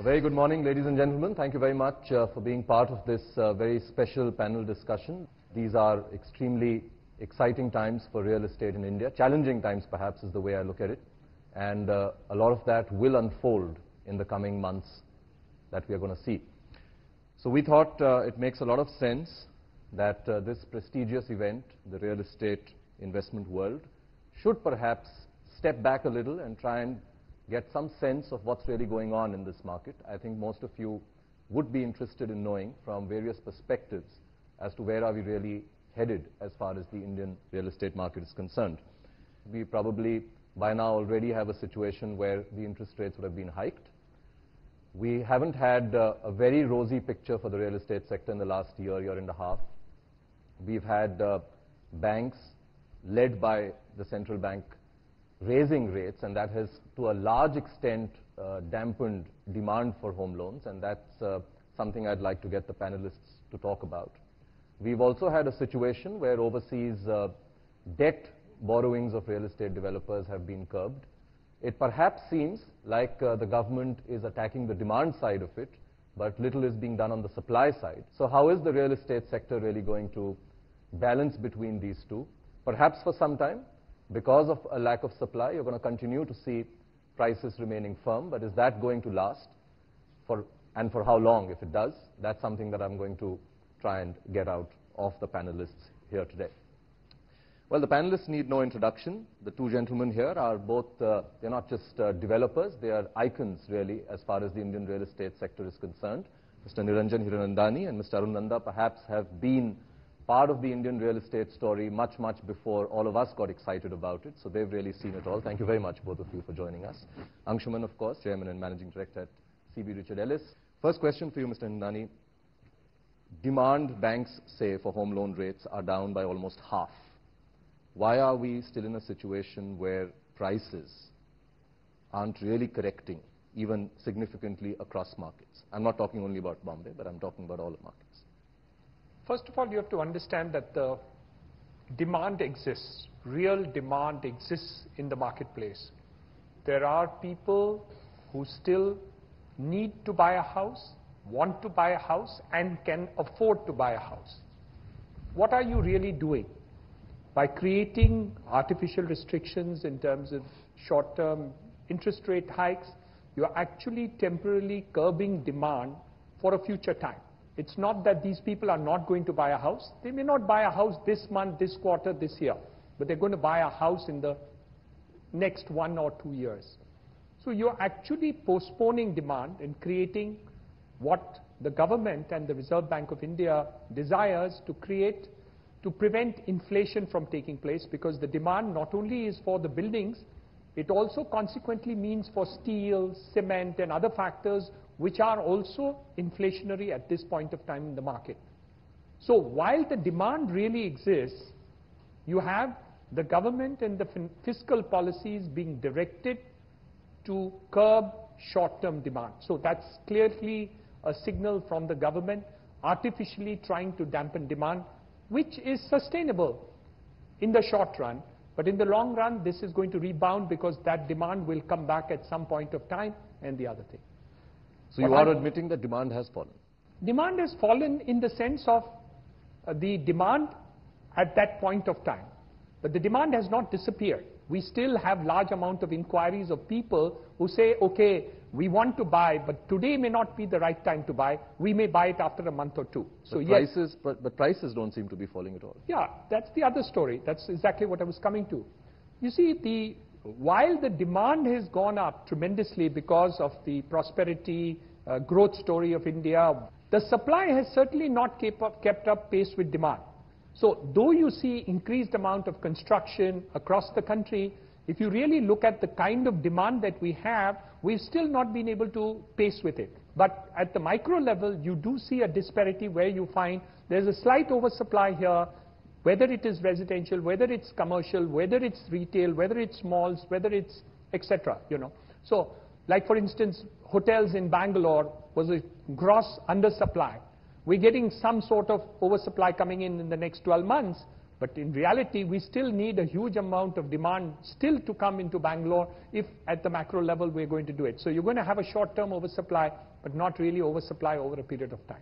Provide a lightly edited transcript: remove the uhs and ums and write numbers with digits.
Very good morning, ladies and gentlemen. Thank you very much for being part of this very special panel discussion. These are extremely exciting times for real estate in India. Challenging times, perhaps, is the way I look at it. And a lot of that will unfold in the coming months that we are going to see. So we thought it makes a lot of sense that this prestigious event, the real estate investment world, should perhaps step back a little and try and get some sense of what's really going on in this market. I think most of you would be interested in knowing from various perspectives as to where are we really headed as far as the Indian real estate market is concerned. We probably by now already have a situation where the interest rates would have been hiked. We haven't had a very rosy picture for the real estate sector in the last year and a half. We've had banks led by the central bank raising rates, and that has to a large extent dampened demand for home loans, and that's something I'd like to get the panelists to talk about. We've also had a situation where overseas debt borrowings of real estate developers have been curbed. It perhaps seems like the government is attacking the demand side of it, but little is being done on the supply side. So how is the real estate sector really going to balance between these two? Perhaps for some time, because of a lack of supply, you're going to continue to see prices remaining firm, but is that going to last? And for how long, if it does? That's something that I'm going to try and get out of the panelists here today. Well, the panelists need no introduction. The two gentlemen here are both, they're not just developers, they are icons, really, as far as the Indian real estate sector is concerned. Mr. Niranjan Hiranandani and Mr. Arun Nanda perhaps have been part of the Indian real estate story much before all of us got excited about it, so they've really seen it all. Thank you very much, both of you, for joining us. Anshuman, of course, Chairman and Managing Director at CB Richard Ellis. First question for you, Mr. Hiranandani. Demand, banks say, for home loan rates are down by almost half. Why are we still in a situation where prices aren't really correcting, even significantly across markets? I'm not talking only about Bombay, but I'm talking about all the markets. First of all, you have to understand that the demand exists. Real demand exists in the marketplace. There are people who still need to buy a house, want to buy a house, and can afford to buy a house. What are you really doing? By creating artificial restrictions in terms of short-term interest rate hikes, you're actually temporarily curbing demand for a future time. It's not that these people are not going to buy a house. They may not buy a house this month, this quarter, this year, but they're going to buy a house in the next 1 or 2 years. So you're actually postponing demand and creating what the government and the Reserve Bank of India desires to create to prevent inflation from taking place, because the demand not only is for the buildings, it also consequently means for steel, cement, and other factors which are also inflationary at this point of time in the market. So while the demand really exists, you have the government and the fiscal policies being directed to curb short-term demand. So that's clearly a signal from the government artificially trying to dampen demand, which is sustainable in the short run. But in the long run, this is going to rebound because that demand will come back at some point of time, and the other thing. So you are admitting that demand has fallen? Demand has fallen in the sense of the demand at that point of time. But the demand has not disappeared. We still have large amount of inquiries of people who say, okay, we want to buy, but today may not be the right time to buy. We may buy it after a month or two. So but prices don't seem to be falling at all. Yeah, that's the other story. That's exactly what I was coming to. You see, while the demand has gone up tremendously because of the prosperity, growth story of India, the supply has certainly not kept up pace with demand. So though you see increased amount of construction across the country, if you really look at the kind of demand that we have, we've still not been able to pace with it. But at the micro level, you do see a disparity where you find there's a slight oversupply here, whether it is residential, whether it's commercial, whether it's retail, whether it's malls, whether it's etc. So, like for instance, hotels in Bangalore was a gross undersupply. We're getting some sort of oversupply coming in the next 12 months, But in reality, we still need a huge amount of demand still to come into Bangalore if at the macro level we're going to do it. So you're going to have a short-term oversupply, but not really oversupply over a period of time.